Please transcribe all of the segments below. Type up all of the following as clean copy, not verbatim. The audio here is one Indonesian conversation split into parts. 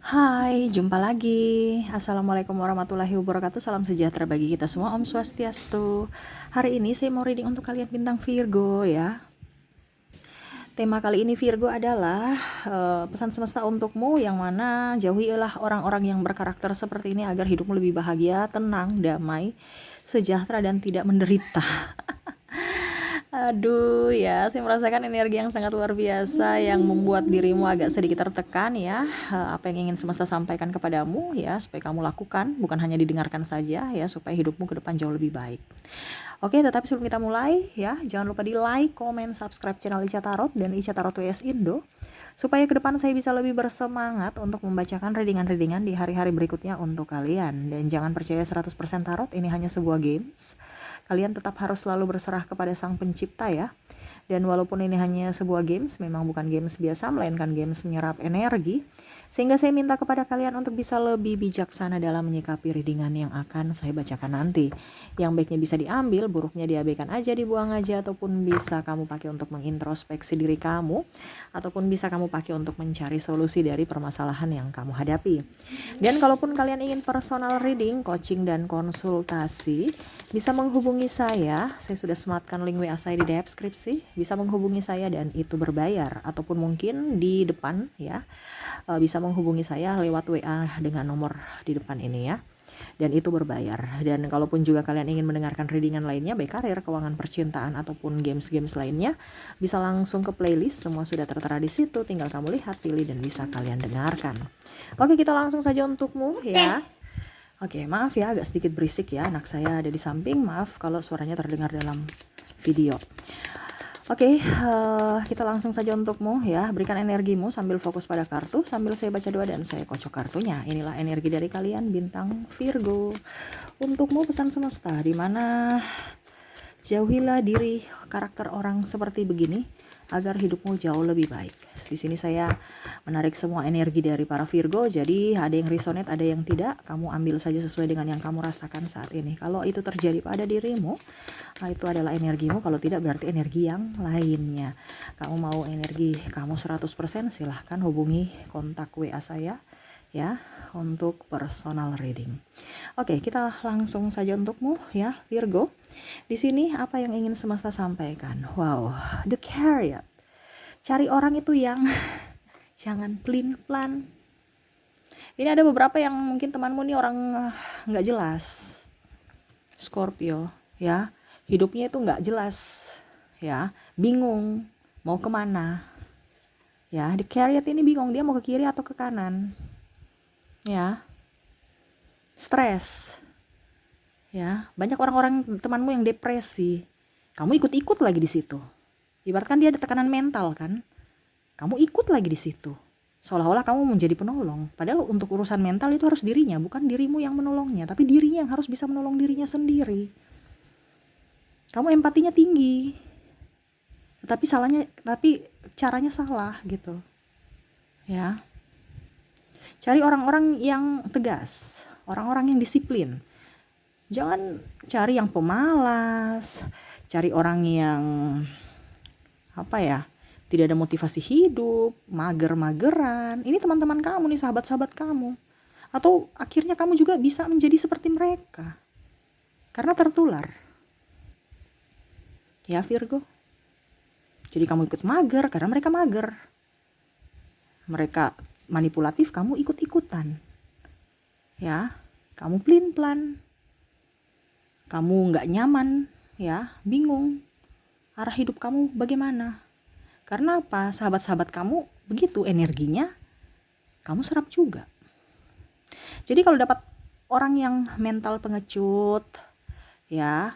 Hai, jumpa lagi. Assalamualaikum warahmatullahi wabarakatuh. Salam sejahtera bagi kita semua. Om Swastiastu. Hari ini saya mau reading untuk kalian bintang Virgo ya. Tema kali ini Virgo adalah pesan semesta untukmu, yang mana jauhilah orang-orang yang berkarakter seperti ini agar hidupmu lebih bahagia, tenang, damai, sejahtera, dan tidak menderita. Aduh ya, saya merasakan energi yang sangat luar biasa yang membuat dirimu agak sedikit tertekan ya. Apa yang ingin semesta sampaikan kepadamu ya, supaya kamu lakukan, bukan hanya didengarkan saja ya, supaya hidupmu ke depan jauh lebih baik. Oke, tetapi sebelum kita mulai ya, jangan lupa di like, comment, subscribe channel Ica Tarot dan Ica Tarot WS Indo, supaya ke depan saya bisa lebih bersemangat untuk membacakan readingan-readingan di hari-hari berikutnya untuk kalian. Dan jangan percaya 100% tarot, ini hanya sebuah games. Kalian tetap harus selalu berserah kepada Sang Pencipta ya. Dan walaupun ini hanya sebuah games, memang bukan games biasa, melainkan games menyerap energi. Sehingga saya minta kepada kalian untuk bisa lebih bijaksana dalam menyikapi readingan yang akan saya bacakan nanti. Yang baiknya bisa diambil, buruknya diabaikan aja, dibuang aja, ataupun bisa kamu pakai untuk mengintrospeksi diri kamu, ataupun bisa kamu pakai untuk mencari solusi dari permasalahan yang kamu hadapi. Dan kalaupun kalian ingin personal reading, coaching, dan konsultasi, bisa menghubungi saya sudah sematkan link WA saya di deskripsi, bisa menghubungi saya dan itu berbayar, ataupun mungkin di depan ya, bisa menghubungi saya lewat WA dengan nomor di depan ini ya, dan itu berbayar. Dan kalaupun juga kalian ingin mendengarkan readingan lainnya, baik karir, keuangan, percintaan, ataupun games-games lainnya, bisa langsung ke playlist, semua sudah tertera di situ, tinggal kamu lihat, pilih, dan bisa kalian dengarkan. Oke, kita langsung saja untukmu ya. Oke, maaf ya agak sedikit berisik ya, anak saya ada di samping, maaf kalau suaranya terdengar dalam video. Oke, kita langsung saja untukmu ya, berikan energimu sambil fokus pada kartu, sambil saya baca doa dan saya kocok kartunya. Inilah energi dari kalian bintang Virgo. Untukmu pesan semesta, dimana jauhilah diri karakter orang seperti begini agar hidupmu jauh lebih baik. Di sini saya menarik semua energi dari para Virgo, jadi ada yang resonate, ada yang tidak. Kamu ambil saja sesuai dengan yang kamu rasakan saat ini. Kalau itu terjadi pada dirimu, itu adalah energimu. Kalau tidak, berarti energi yang lainnya. Kamu mau energi kamu 100%, silahkan hubungi kontak WA saya ya untuk personal reading. Oke, kita langsung saja untukmu ya Virgo. Di sini apa yang ingin semesta sampaikan? Wow, the Chariot. Cari orang itu yang jangan pelin-pelan. Ini ada beberapa yang mungkin temanmu nih orang nggak jelas. Scorpio ya, hidupnya itu nggak jelas ya, bingung mau kemana ya. The Chariot ini bingung, dia mau ke kiri atau ke kanan ya, stres ya. Banyak orang-orang temanmu yang depresi, kamu ikut-ikut lagi di situ. Ibaratkan dia ada tekanan mental kan, kamu ikut lagi di situ, seolah-olah kamu menjadi penolong. Padahal untuk urusan mental itu harus dirinya, bukan dirimu yang menolongnya, tapi dirinya yang harus bisa menolong dirinya sendiri. Kamu empatinya tinggi, tapi caranya salah gitu ya. Cari orang-orang yang tegas, orang-orang yang disiplin. Jangan cari yang pemalas, cari orang yang apa ya, tidak ada motivasi hidup, mager-mageran. Ini teman-teman kamu nih, sahabat-sahabat kamu. Atau akhirnya kamu juga bisa menjadi seperti mereka karena tertular ya Virgo. Jadi kamu ikut mager karena mereka mager, mereka manipulatif, kamu ikut-ikutan ya. Kamu pelin-pelan, kamu nggak nyaman ya, bingung arah hidup kamu bagaimana. Karena apa? Sahabat-sahabat kamu begitu energinya, kamu serap juga. Jadi kalau dapat orang yang mental pengecut ya,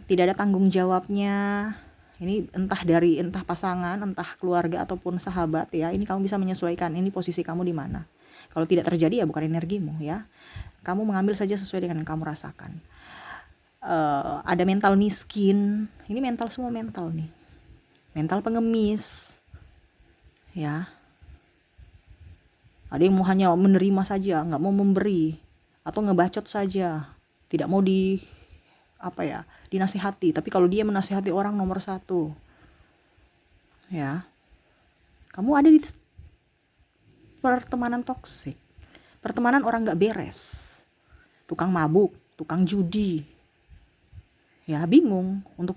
tidak ada tanggung jawabnya, ini entah pasangan, entah keluarga ataupun sahabat ya, ini kamu bisa menyesuaikan ini posisi kamu di mana. Kalau tidak terjadi ya bukan energimu ya. Kamu mengambil saja sesuai dengan yang kamu rasakan. Ada mental miskin, ini mental, semua mental nih. Mental pengemis ya. Ada yang mau hanya menerima saja, nggak mau memberi, atau ngebacot saja, tidak mau dinasihati. Tapi kalau dia menasihati orang nomor 1 ya, kamu ada pertemanan toksik, pertemanan orang gak beres, tukang mabuk, tukang judi. Ya bingung untuk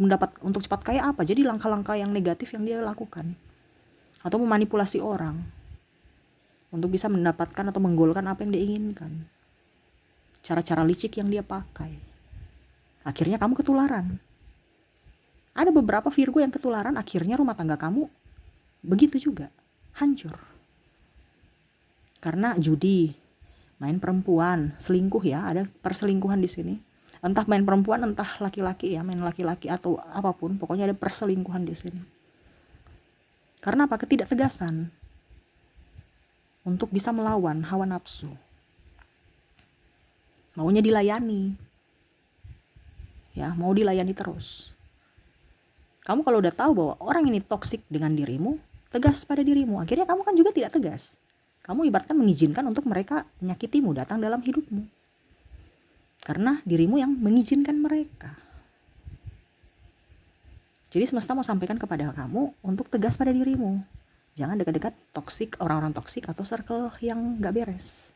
cepat kaya apa, jadi langkah-langkah yang negatif yang dia lakukan, atau memanipulasi orang untuk bisa mendapatkan atau menggolkan apa yang dia inginkan, cara-cara licik yang dia pakai. Akhirnya kamu ketularan. Ada beberapa Virgo yang ketularan, akhirnya rumah tangga kamu begitu juga, hancur. Karena judi, main perempuan, selingkuh ya, ada perselingkuhan di sini. Entah main perempuan, entah laki-laki ya, main laki-laki atau apapun, pokoknya ada perselingkuhan di sini. Karena apa? Ketidaktegasan untuk bisa melawan hawa nafsu. Maunya dilayani. Ya, mau dilayani terus. Kamu kalau udah tahu bahwa orang ini toksik dengan dirimu, tegas pada dirimu. Akhirnya kamu kan juga tidak tegas. Kamu ibaratkan mengizinkan untuk mereka menyakitimu, datang dalam hidupmu. Karena dirimu yang mengizinkan mereka. Jadi semesta mau sampaikan kepada kamu untuk tegas pada dirimu. Jangan dekat-dekat toksik, orang-orang toksik atau circle yang gak beres.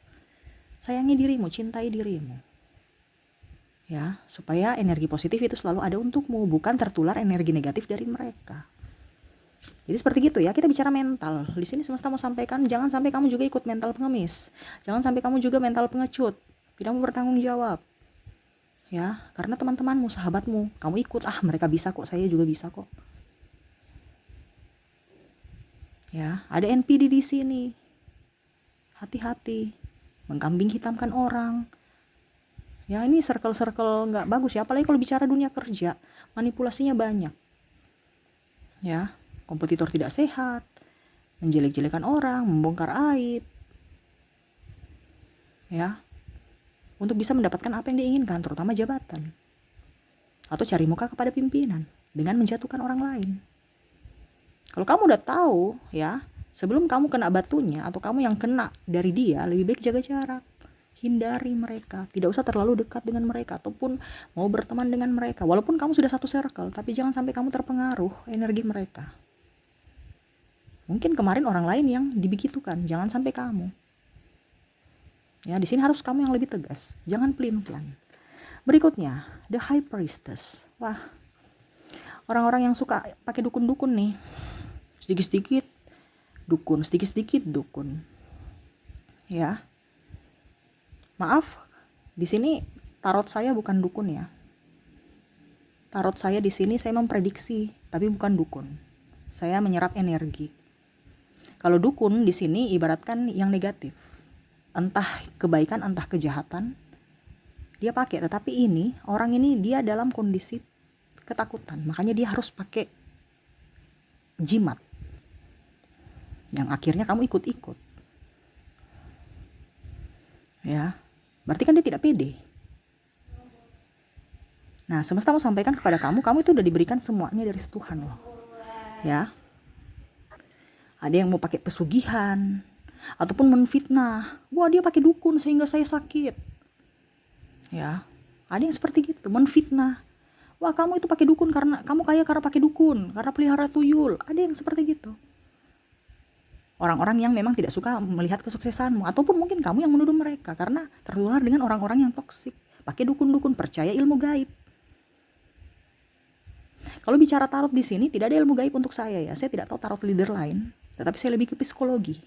Sayangi dirimu, cintai dirimu. Ya, supaya energi positif itu selalu ada untukmu, bukan tertular energi negatif dari mereka. Jadi seperti gitu ya, kita bicara mental. Di sini semesta mau sampaikan, jangan sampai kamu juga ikut mental pengemis. Jangan sampai kamu juga mental pengecut. Tidak mau bertanggung jawab. Ya, karena teman-temanmu, sahabatmu, kamu ikut, mereka bisa kok, saya juga bisa kok. Ya, ada NPD di sini. Hati-hati, mengkambing hitamkan orang. Ya, ini circle-circle nggak bagus ya, apalagi kalau bicara dunia kerja, manipulasinya banyak. Ya, kompetitor tidak sehat, menjelek-jelekan orang, membongkar aib. Ya, untuk bisa mendapatkan apa yang diinginkan, terutama jabatan. Atau cari muka kepada pimpinan dengan menjatuhkan orang lain. Kalau kamu udah tahu ya, sebelum kamu kena batunya atau kamu yang kena dari dia, lebih baik jaga jarak. Hindari mereka, tidak usah terlalu dekat dengan mereka ataupun mau berteman dengan mereka. Walaupun kamu sudah satu circle, tapi jangan sampai kamu terpengaruh energi mereka. Mungkin kemarin orang lain yang dibegitukan, jangan sampai kamu. Ya, di sini harus kamu yang lebih tegas, jangan pelin-pelan. Berikutnya, the high priestess. Wah, orang-orang yang suka pakai dukun-dukun nih. Sedikit-sedikit dukun, sedikit-sedikit dukun. Ya. Maaf, di sini tarot saya bukan dukun ya. Tarot saya di sini saya memprediksi, tapi bukan dukun. Saya menyerap energi. Kalau dukun di sini ibaratkan yang negatif. Entah kebaikan, entah kejahatan. Dia pakai, tetapi ini, orang ini dia dalam kondisi ketakutan. Makanya dia harus pakai jimat. Yang akhirnya kamu ikut-ikut. Ya, berarti kan dia tidak pede. Nah, semesta mau sampaikan kepada kamu itu udah diberikan semuanya dari Tuhan loh. Ya. Ada yang mau pakai pesugihan ataupun menfitnah. Wah, dia pakai dukun sehingga saya sakit. Ya. Ada yang seperti gitu, menfitnah. Wah, kamu itu pakai dukun karena kamu kaya karena pakai dukun, karena pelihara tuyul. Ada yang seperti gitu. Orang-orang yang memang tidak suka melihat kesuksesanmu, ataupun mungkin kamu yang menuduh mereka karena tertular dengan orang-orang yang toksik, pakai dukun-dukun, percaya ilmu gaib. Kalau bicara tarot di sini tidak ada ilmu gaib untuk saya ya. Saya tidak tahu tarot leader lain, tetapi saya lebih ke psikologi,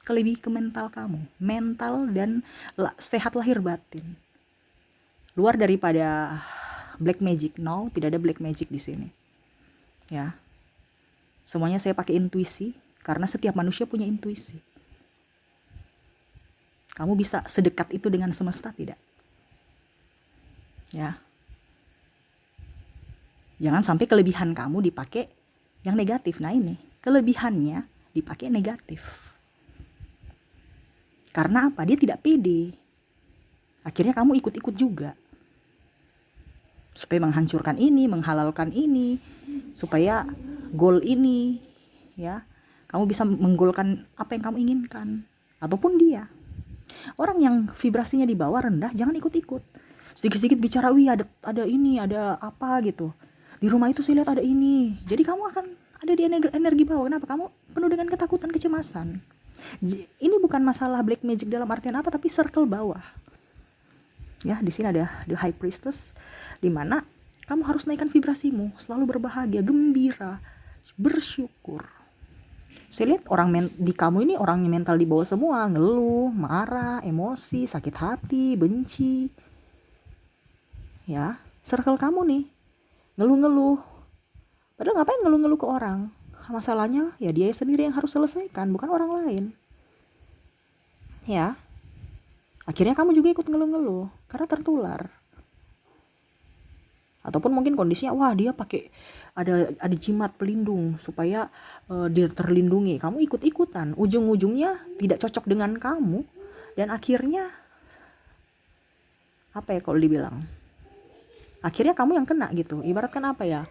lebih ke mental kamu, mental dan sehat lahir batin. Luar daripada black magic, no, tidak ada black magic di sini. Ya, semuanya saya pakai intuisi. Karena setiap manusia punya intuisi. Kamu bisa sedekat itu dengan semesta tidak? Ya. Jangan sampai kelebihan kamu dipakai yang negatif. Nah ini, kelebihannya dipakai negatif. Karena apa? Dia tidak pede. Akhirnya kamu ikut-ikut juga. Supaya menghancurkan ini, menghalalkan ini. Supaya goal ini, ya. Kamu bisa menggolkan apa yang kamu inginkan. Ataupun dia. Orang yang vibrasinya di bawah rendah, jangan ikut-ikut. Sedikit-sedikit bicara, wih ada ini, ada apa gitu. Di rumah itu saya lihat ada ini. Jadi kamu akan ada di energi bawah. Kenapa? Kamu penuh dengan ketakutan, kecemasan. Ini bukan masalah black magic dalam artian apa, tapi circle bawah. Ya, di sini ada the high priestess, di mana kamu harus naikkan vibrasimu, selalu berbahagia, gembira, bersyukur. Saya lihat di kamu ini orangnya mental di bawah semua, ngeluh, marah, emosi, sakit hati, benci. Ya, circle kamu nih ngeluh-ngeluh. Padahal ngapain ngeluh-ngeluh ke orang? Masalahnya ya dia sendiri yang harus selesaikan, bukan orang lain. Ya, akhirnya kamu juga ikut ngeluh-ngeluh karena tertular. Ataupun mungkin kondisinya, wah dia pakai ada jimat pelindung supaya dia terlindungi. Kamu ikut-ikutan, ujung-ujungnya tidak cocok dengan kamu, dan akhirnya apa ya kalau dibilang? Akhirnya kamu yang kena gitu. Ibaratkan apa ya?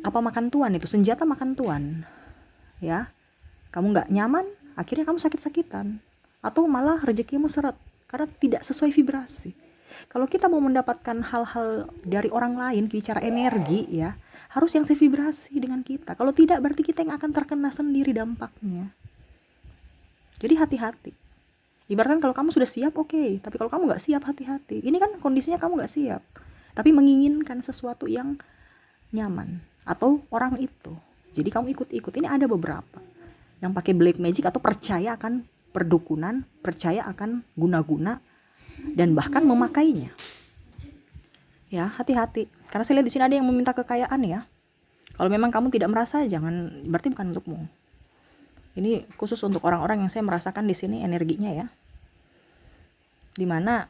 Apa makan tuan itu, senjata makan tuan. Ya, kamu nggak nyaman, akhirnya kamu sakit-sakitan. Atau malah rezekimu seret karena tidak sesuai vibrasi. Kalau kita mau mendapatkan hal-hal dari orang lain, bicara energi ya, harus yang sevibrasi dengan kita. Kalau tidak, berarti kita yang akan terkena sendiri dampaknya. Jadi hati-hati. Ibaratkan kalau kamu sudah siap, oke. Tapi kalau kamu nggak siap, hati-hati. Ini kan kondisinya kamu nggak siap, tapi menginginkan sesuatu yang nyaman atau orang itu. Jadi kamu ikut-ikut. Ini ada beberapa yang pakai black magic atau percaya akan perdukunan, percaya akan guna-guna, dan bahkan memakainya. Ya, hati-hati. Karena saya lihat di sini ada yang meminta kekayaan ya. Kalau memang kamu tidak merasa, jangan, berarti bukan untukmu. Ini khusus untuk orang-orang yang saya merasakan di sini energinya ya. Dimana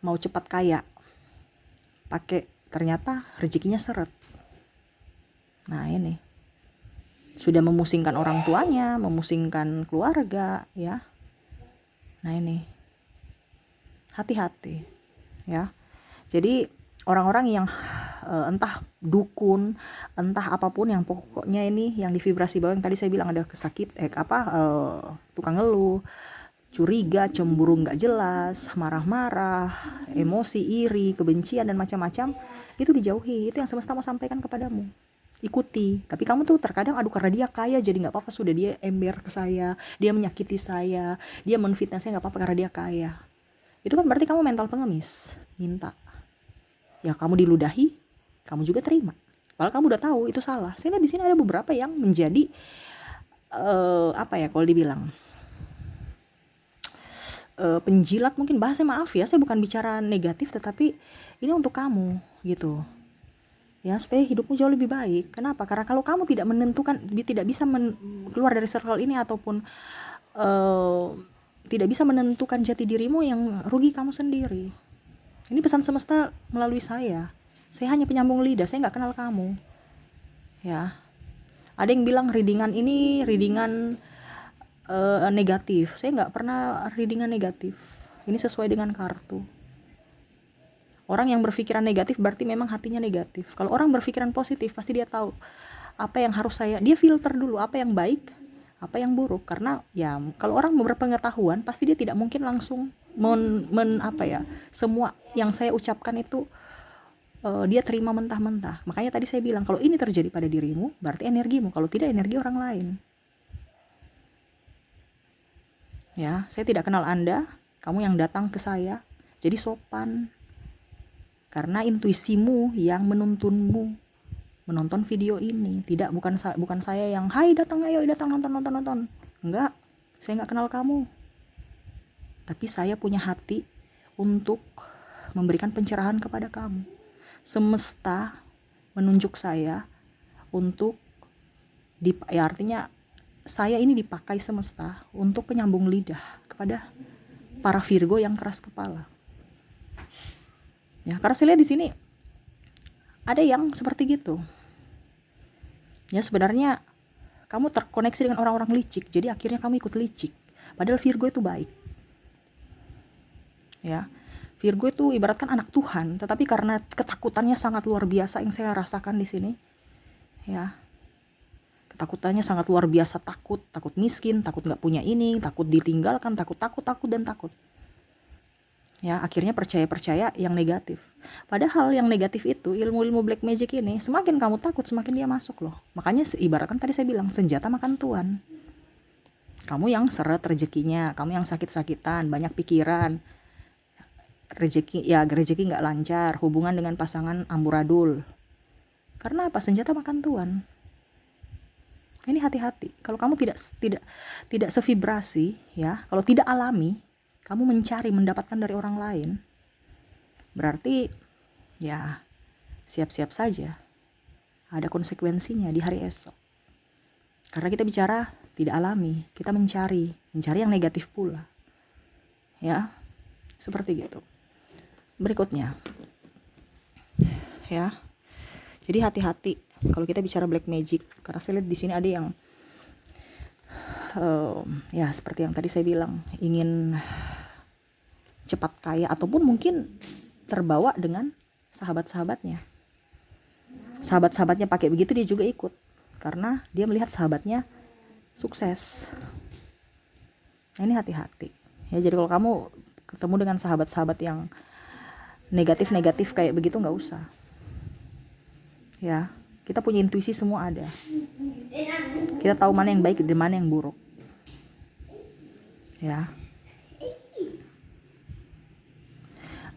mau cepat kaya, pakai ternyata rezekinya seret. Nah ini sudah memusingkan orang tuanya, memusingkan keluarga ya. Nah ini hati-hati ya. Jadi orang-orang yang entah dukun, entah apapun, yang pokoknya ini yang di vibrasi bawah yang tadi saya bilang ada tukang ngeluh, curiga, cemburu nggak jelas, marah-marah, emosi, iri, kebencian dan macam-macam, itu dijauhi. Itu yang semesta mau sampaikan kepadamu. Ikuti. Tapi kamu tuh terkadang aduh karena dia kaya jadi nggak apa-apa, sudah dia ember ke saya, dia menyakiti saya, dia menfitnah saya, nggak apa-apa karena dia kaya. Itu kan berarti kamu mental pengemis, minta. Ya kamu diludahi, kamu juga terima. Padahal kamu udah tahu itu salah. Saya lihat di sini ada beberapa yang menjadi apa ya kalau dibilang penjilat, mungkin bahasa, maaf ya, saya bukan bicara negatif, tetapi ini untuk kamu gitu ya, supaya hidupmu jauh lebih baik. Kenapa? Karena kalau kamu tidak menentukan, tidak bisa keluar dari circle ini, ataupun tidak bisa menentukan jati dirimu, yang rugi kamu sendiri. Ini pesan semesta melalui saya hanya penyambung lidah, saya nggak kenal kamu ya. Ada yang bilang readingan ini readingan negatif. Saya nggak pernah readingan negatif. Ini sesuai dengan kartu. Orang yang berpikiran negatif berarti memang hatinya negatif. Kalau orang berpikiran positif, pasti dia tahu apa yang harus dia filter dulu, apa yang baik, apa yang buruk. Karena ya kalau orang berpengetahuan, pasti dia tidak mungkin langsung semua yang saya ucapkan itu dia terima mentah-mentah. Makanya tadi saya bilang, kalau ini terjadi pada dirimu, berarti energimu. Kalau tidak, energi orang lain. Ya, saya tidak kenal Anda, kamu yang datang ke saya, jadi sopan. Karena intuisimu yang menuntunmu menonton video ini. Bukan saya yang, hai datang, ayo datang, nonton. Enggak, saya nggak kenal kamu. Tapi saya punya hati untuk memberikan pencerahan kepada kamu. Semesta menunjuk saya untuk artinya saya ini dipakai semesta untuk penyambung lidah kepada para Virgo yang keras kepala. Ya, karena saya lihat di sini ada yang seperti gitu. Ya, sebenarnya kamu terkoneksi dengan orang-orang licik, jadi akhirnya kamu ikut licik. Padahal Virgo itu baik. Ya, Virgo itu ibaratkan anak Tuhan, tetapi karena ketakutannya sangat luar biasa yang saya rasakan di sini. Ya, ketakutannya sangat luar biasa, takut miskin, takut nggak punya ini, takut ditinggalkan, takut dan takut. Ya, akhirnya percaya yang negatif. Padahal yang negatif itu, ilmu-ilmu black magic ini, semakin kamu takut, semakin dia masuk loh. Makanya ibaratkan tadi saya bilang, senjata makan tuan. Kamu yang seret rezekinya, kamu yang sakit-sakitan, banyak pikiran, rezeki nggak lancar, hubungan dengan pasangan amburadul. Karena apa? Senjata makan tuan. Ini hati-hati. Kalau kamu tidak sevibrasi, ya, kalau tidak alami, kamu mencari mendapatkan dari orang lain, berarti ya siap-siap saja ada konsekuensinya di hari esok. Karena kita bicara tidak alami, kita mencari yang negatif pula. Ya, seperti gitu. Berikutnya, ya. Jadi hati-hati kalau kita bicara black magic, karena saya lihat di sini ada yang ya seperti yang tadi saya bilang, ingin cepat kaya ataupun mungkin terbawa dengan sahabat-sahabatnya. Sahabat-sahabatnya pakai begitu, dia juga ikut karena dia melihat sahabatnya sukses. Nah, ini hati-hati. Ya, jadi kalau kamu ketemu dengan sahabat-sahabat yang negatif-negatif kayak begitu, nggak usah. Ya, kita punya intuisi, semua ada. Kita tahu mana yang baik dan mana yang buruk. Ya.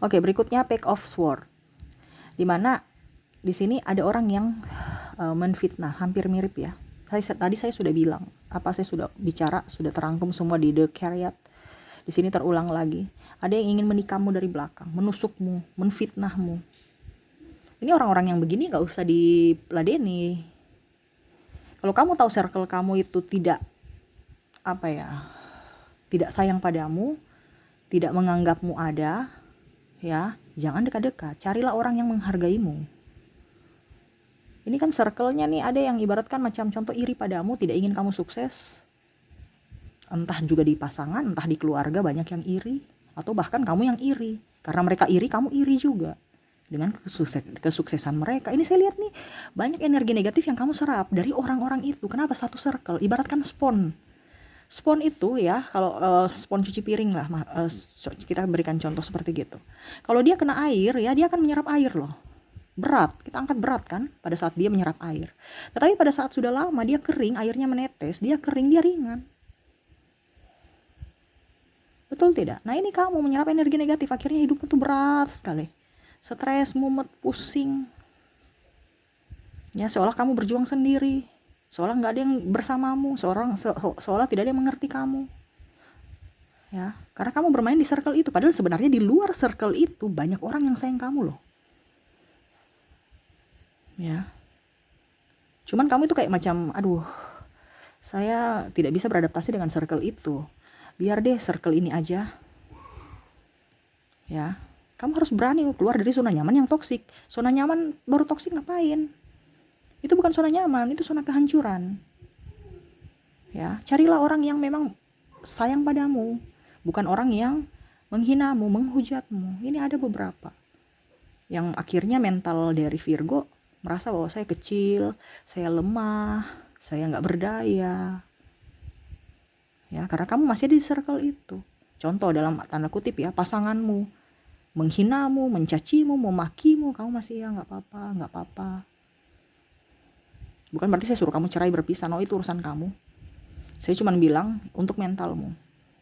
Oke, berikutnya Page of Swords. Dimana di sini ada orang yang menfitnah, hampir mirip ya. Tadi saya sudah bilang, saya sudah bicara, sudah terangkum semua di The Chariot. Di sini terulang lagi. Ada yang ingin menikahmu dari belakang, menusukmu, menfitnahmu. Ini orang-orang yang begini gak usah diladeni. Kalau kamu tahu circle kamu itu tidak sayang padamu, tidak menganggapmu ada, ya, jangan dekat-dekat. Carilah orang yang menghargaimu. Ini kan circle-nya nih, ada yang ibaratkan macam contoh iri padamu, tidak ingin kamu sukses. Entah juga di pasangan, entah di keluarga, banyak yang iri. Atau bahkan kamu yang iri. Karena mereka iri, kamu iri juga dengan kesuksesan mereka. Ini saya lihat nih, banyak energi negatif yang kamu serap dari orang-orang itu. Kenapa? Satu circle, ibaratkan spons. Spons itu ya, kalau spons cuci piring lah, kita berikan contoh seperti gitu. Kalau dia kena air ya, dia akan menyerap air loh. Berat, kita angkat berat kan pada saat dia menyerap air. Tetapi pada saat sudah lama dia kering, airnya menetes, dia kering, dia ringan. Betul tidak? Nah, ini kamu menyerap energi negatif, akhirnya hidupmu tuh berat sekali. Stres, mumet, pusing. Ya, seolah kamu berjuang sendiri. Seolah nggak ada yang bersamamu, seolah tidak ada yang mengerti kamu. Ya, karena kamu bermain di circle itu, padahal sebenarnya di luar circle itu banyak orang yang sayang kamu loh. Ya. Cuman kamu itu kayak macam, aduh, saya tidak bisa beradaptasi dengan circle itu. Biar deh circle ini aja. Ya. Kamu harus berani keluar dari zona nyaman yang toksik. Zona nyaman baru toksik ngapain? Itu bukan zona nyaman, itu zona kehancuran. Ya, carilah orang yang memang sayang padamu, bukan orang yang menghinamu, menghujatmu. Ini ada beberapa yang akhirnya mental dari Virgo merasa bahwa saya kecil, saya lemah, saya nggak berdaya. Ya, karena kamu masih di circle itu. Contoh dalam tanda kutip ya, pasanganmu menghinamu, mencacimu, memakimu, kamu masih ya nggak apa-apa. Bukan berarti saya suruh kamu cerai berpisah, no, itu urusan kamu. Saya cuma bilang untuk mentalmu.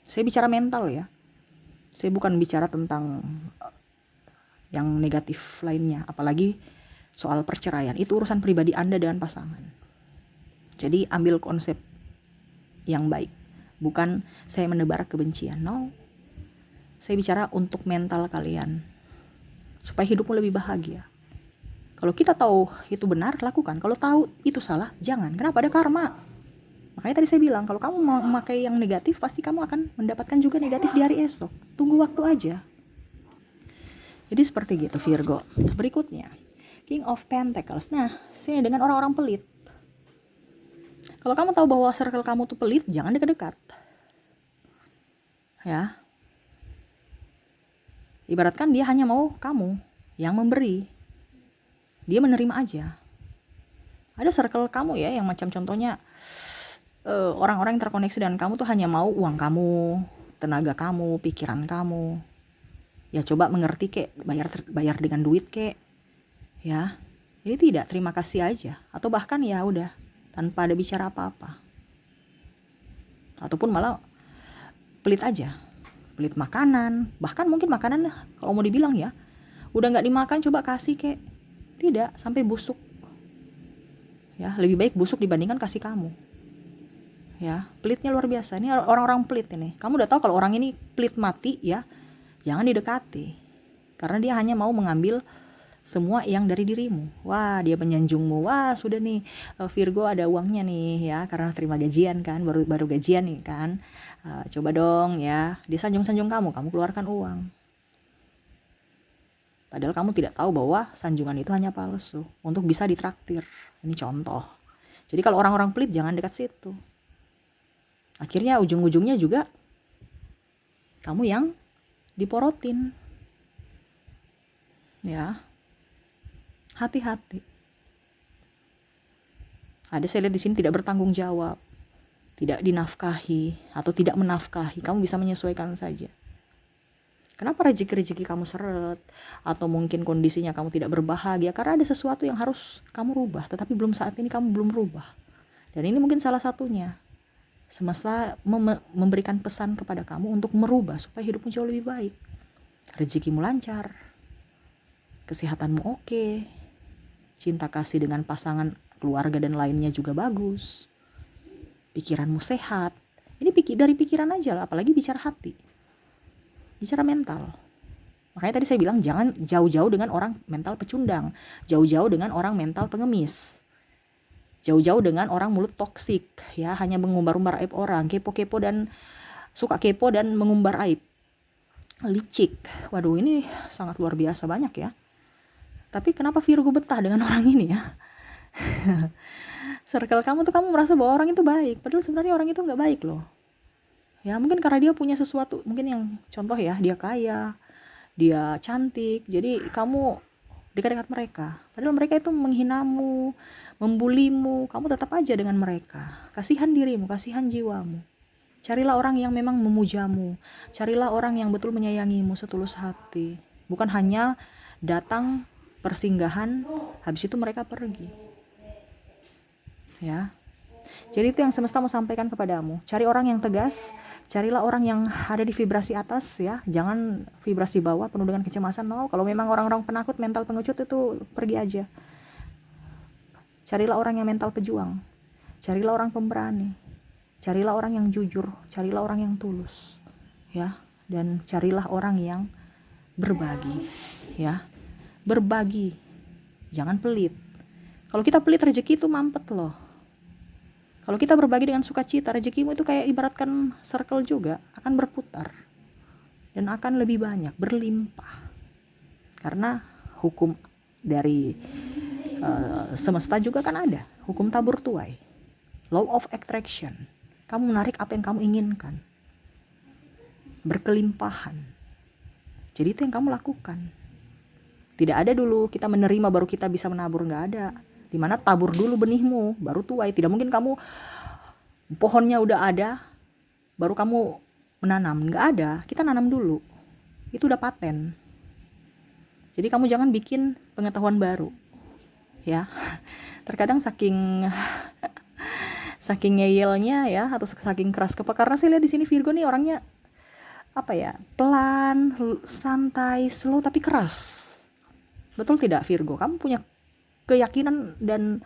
Saya bicara mental ya. Saya bukan bicara tentang yang negatif lainnya, apalagi soal perceraian. Itu urusan pribadi Anda dengan pasangan. Jadi ambil konsep yang baik. Bukan saya menebar kebencian, no. Saya bicara untuk mental kalian, supaya hidupmu lebih bahagia. Kalau kita tahu itu benar, lakukan. Kalau tahu itu salah, jangan. Kenapa? Ada karma. Makanya tadi saya bilang, kalau kamu memakai yang negatif, pasti kamu akan mendapatkan juga negatif di hari esok. Tunggu waktu aja. Jadi seperti gitu Virgo. Berikutnya, King of Pentacles. Nah, sini dengan orang-orang pelit. Kalau kamu tahu bahwa circle kamu tuh pelit, jangan dekat-dekat. Ya. Ibaratkan dia hanya mau kamu yang memberi. Dia menerima aja. Ada circle kamu ya yang macam contohnya orang-orang yang terkoneksi dengan kamu tuh hanya mau uang kamu, tenaga kamu, pikiran kamu. Ya coba mengerti kek, bayar dengan duit kek. Ya. Ini tidak, terima kasih aja. Atau bahkan ya udah tanpa ada bicara apa-apa. ataupun malah pelit aja, pelit makanan, bahkan mungkin makanan kalau mau dibilang ya udah nggak dimakan coba kasih kek, tidak, sampai busuk ya, lebih baik busuk dibandingkan kasih kamu ya. Pelitnya luar biasa, ini orang-orang pelit ini. Kamu udah tahu kalau orang ini pelit mati ya, jangan didekati, karena dia hanya mau mengambil semua yang dari dirimu. Wah, dia menyanjungmu. Wah, sudah nih Virgo ada uangnya nih ya, karena terima gajian kan, baru gajian nih kan. Coba dong ya, dia sanjung-sanjung kamu keluarkan uang. Padahal kamu tidak tahu bahwa sanjungan itu hanya palsu untuk bisa ditraktir. Ini contoh. Jadi kalau orang-orang pelit jangan dekat situ. Akhirnya ujung-ujungnya juga kamu yang diporotin. Ya. Hati-hati. Ada saya lihat di sini tidak bertanggung jawab, tidak dinafkahi atau tidak menafkahi. Kamu bisa menyesuaikan saja. Kenapa rezeki-rezeki kamu seret, atau mungkin kondisinya kamu tidak berbahagia karena ada sesuatu yang harus kamu rubah, tetapi belum saat ini kamu belum rubah. Dan ini mungkin salah satunya. Semesta memberikan pesan kepada kamu untuk merubah supaya hidupmu jauh lebih baik. Rezekimu lancar, kesehatanmu oke, cinta kasih dengan pasangan, keluarga dan lainnya juga bagus, pikiranmu sehat. Ini dari pikiran aja lah, apalagi bicara hati, bicara mental. Makanya tadi saya bilang jangan jauh-jauh dengan orang mental pecundang, jauh-jauh dengan orang mental pengemis, jauh-jauh dengan orang mulut toksik ya, hanya mengumbar-umbar aib orang, kepo-kepo dan suka kepo dan mengumbar aib, licik. Waduh, ini sangat luar biasa banyak ya. Tapi kenapa Virgo betah dengan orang ini ya? Circle kamu tuh kamu merasa bahwa orang itu baik, padahal sebenarnya orang itu nggak baik loh. Ya mungkin karena dia punya sesuatu, mungkin yang contoh ya, dia kaya, dia cantik, jadi kamu dekat-dekat mereka. Padahal mereka itu menghinamu, membulimu, kamu tetap aja dengan mereka. Kasihan dirimu, kasihan jiwamu. Carilah orang yang memang memujamu, carilah orang yang betul menyayangimu setulus hati. Bukan hanya datang persinggahan, habis itu mereka pergi. Ya. Jadi itu yang semesta mau sampaikan kepadamu. Cari orang yang tegas, carilah orang yang ada di vibrasi atas ya. Jangan vibrasi bawah penuh dengan kecemasan. No, kalau memang orang-orang penakut, mental pengecut itu pergi aja. Carilah orang yang mental pejuang. Carilah orang pemberani. Carilah orang yang jujur, carilah orang yang tulus. Ya, dan carilah orang yang berbagi, ya. Berbagi, jangan pelit. Kalau kita pelit, rezeki itu mampet loh. Kalau kita berbagi dengan sukacita, rezekimu itu kayak ibaratkan circle juga, akan berputar dan akan lebih banyak, berlimpah. Karena hukum dari semesta juga kan ada, hukum tabur tuai, law of attraction. Kamu menarik apa yang kamu inginkan, berkelimpahan. Jadi itu yang kamu lakukan. Tidak ada dulu kita menerima baru kita bisa menabur, nggak ada. Dimana tabur dulu benihmu baru tuai. Tidak mungkin kamu pohonnya udah ada baru kamu menanam, nggak ada. Kita nanam dulu, itu udah paten. Jadi kamu jangan bikin pengetahuan baru ya. Terkadang saking ngeyelnya ya, atau saking keras kepala, karena saya lihat di sini Virgo nih orangnya apa ya, pelan, santai, slow tapi keras. Betul tidak Virgo? Kamu punya keyakinan dan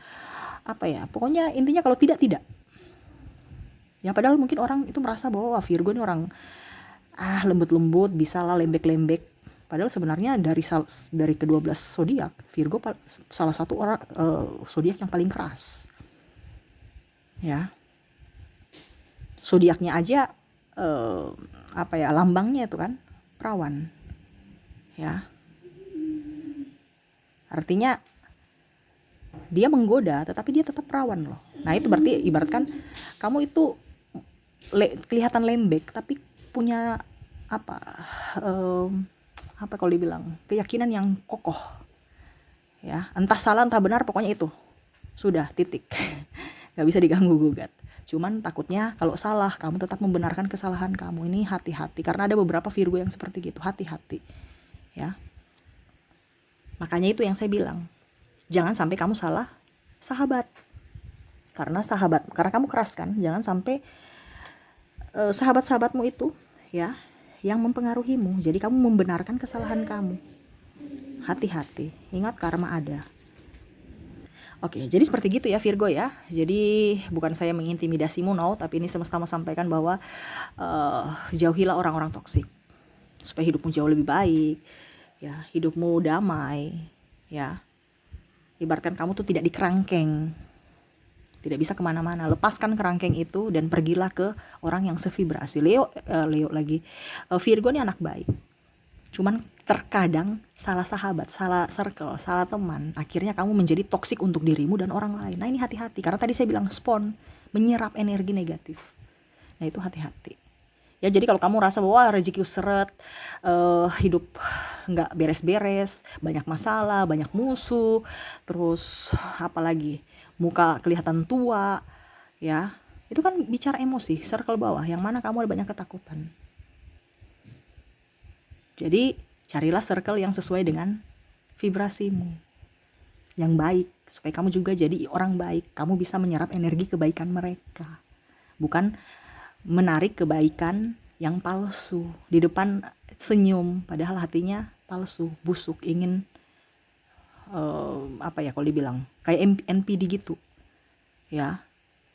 apa ya, pokoknya intinya kalau tidak ya. Padahal mungkin orang itu merasa bahwa Virgo ini orang lembut-lembut, bisa lah lembek-lembek. Padahal sebenarnya dari ke-12 zodiak, Virgo salah satu orang zodiak yang paling keras. Ya. Zodiaknya aja lambangnya itu kan perawan. Ya. Artinya dia menggoda tetapi dia tetap perawan loh. Nah, itu berarti ibaratkan kamu itu kelihatan lembek tapi punya kalau dibilang keyakinan yang kokoh. Ya, entah salah entah benar, pokoknya itu. Sudah, titik. Gak bisa diganggu gugat. Cuman takutnya kalau salah kamu tetap membenarkan kesalahan kamu. Ini hati-hati, karena ada beberapa Virgo yang seperti gitu. Hati-hati. Ya. Makanya itu yang saya bilang, jangan sampai kamu salah sahabat. Karena kamu keras kan, jangan sampai sahabat-sahabatmu itu ya yang mempengaruhimu. Jadi kamu membenarkan kesalahan kamu. Hati-hati, ingat karma ada. Oke, jadi seperti gitu ya Virgo ya. Jadi bukan saya mengintimidasimu, no, tapi ini semesta mau sampaikan bahwa jauhilah orang-orang toksik supaya hidupmu jauh lebih baik, ya, hidupmu damai, ya. Ibaratkan kamu tuh tidak dikerangkeng, tidak bisa kemana-mana. Lepaskan kerangkeng itu dan pergilah ke orang yang sevibrasi. Leo lagi. Virgo ini anak baik. Cuman terkadang salah sahabat, salah circle, salah teman, akhirnya kamu menjadi toksik untuk dirimu dan orang lain. Nah ini hati-hati, karena tadi saya bilang spon menyerap energi negatif. Nah itu hati-hati. Ya jadi kalau kamu rasa bahwa rezeki seret, hidup nggak beres-beres, banyak masalah, banyak musuh, terus apalagi muka kelihatan tua, ya itu kan bicara emosi, circle bawah, yang mana kamu ada banyak ketakutan. Jadi carilah circle yang sesuai dengan vibrasimu, yang baik, supaya kamu juga jadi orang baik. Kamu bisa menyerap energi kebaikan mereka, bukan menarik kebaikan yang palsu. Di depan senyum, padahal hatinya palsu, busuk, ingin apa ya kalau dibilang kayak NPD gitu, ya,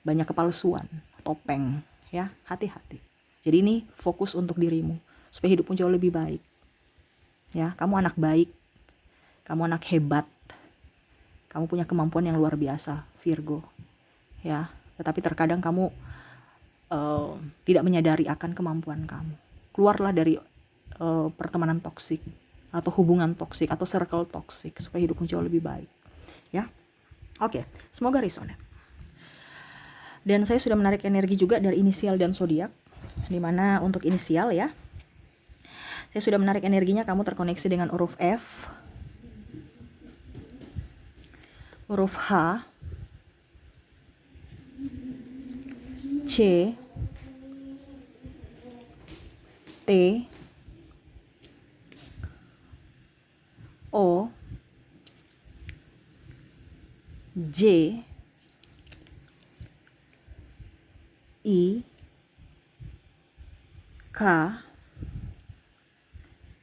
banyak kepalsuan, topeng, ya, hati-hati. Jadi ini fokus untuk dirimu supaya hidupmu jauh lebih baik. Ya, kamu anak baik, kamu anak hebat, kamu punya kemampuan yang luar biasa, Virgo. Ya, tetapi terkadang kamu tidak menyadari akan kemampuan kamu. Keluarlah dari pertemanan toksik atau hubungan toksik atau circle toksik supaya hidupmu jauh lebih baik. Ya, oke, semoga resonate. Dan saya sudah menarik energi juga dari inisial dan zodiak. Dimana untuk inisial ya, saya sudah menarik energinya, kamu terkoneksi dengan huruf F, huruf H, C, T, O, J, I, K,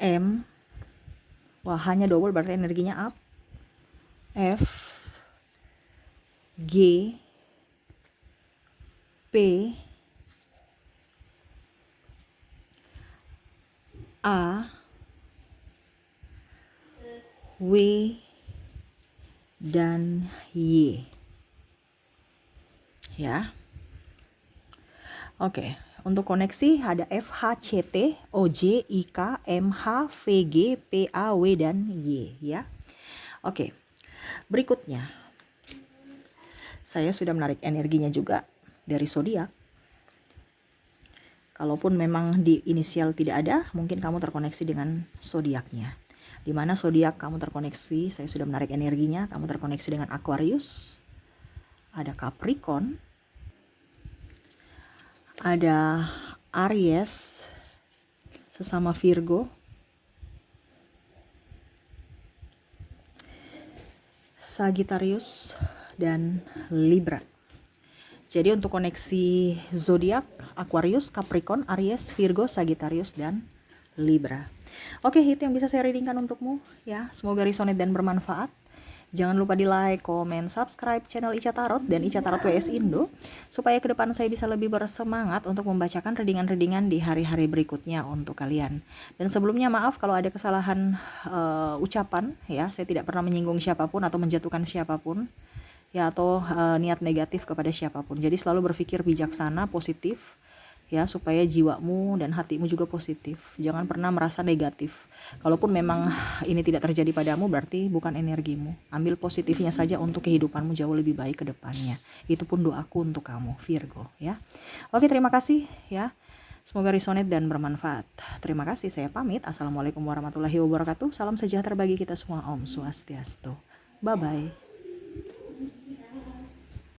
M, wah hanya double berarti energinya up, F, G, P, A, W, dan Y. Ya. Oke, untuk koneksi ada F, H, C, T, O, J, I, K, M, H, V, G, P, A, W, dan Y, ya. Oke, berikutnya saya sudah menarik energinya juga dari zodiak. Kalaupun memang di inisial tidak ada, mungkin kamu terkoneksi dengan zodiaknya. Di mana zodiak kamu terkoneksi, saya sudah menarik energinya, kamu terkoneksi dengan Aquarius, ada Capricorn, ada Aries, sesama Virgo, Sagittarius, dan Libra. Jadi untuk koneksi zodiak Aquarius, Capricorn, Aries, Virgo, Sagittarius, dan Libra. Oke, itu yang bisa saya readingkan untukmu ya. Semoga resonate dan bermanfaat. Jangan lupa di like, komen, subscribe channel Ica Tarot dan Ica Tarot WS Indo supaya ke depan saya bisa lebih bersemangat untuk membacakan readingan-readingan di hari-hari berikutnya untuk kalian. Dan sebelumnya maaf kalau ada kesalahan ucapan ya, saya tidak pernah menyinggung siapapun atau menjatuhkan siapapun ya, atau niat negatif kepada siapapun. Jadi selalu berpikir bijaksana, positif ya, supaya jiwamu dan hatimu juga positif. Jangan pernah merasa negatif. Kalaupun memang ini tidak terjadi padamu, berarti bukan energimu. Ambil positifnya saja untuk kehidupanmu jauh lebih baik ke depannya. Itu pun doaku untuk kamu, Virgo ya. Oke, terima kasih ya. Semoga resonate dan bermanfaat. Terima kasih, saya pamit. Assalamualaikum warahmatullahi wabarakatuh. Salam sejahtera bagi kita semua. Om Swastiastu. Bye bye.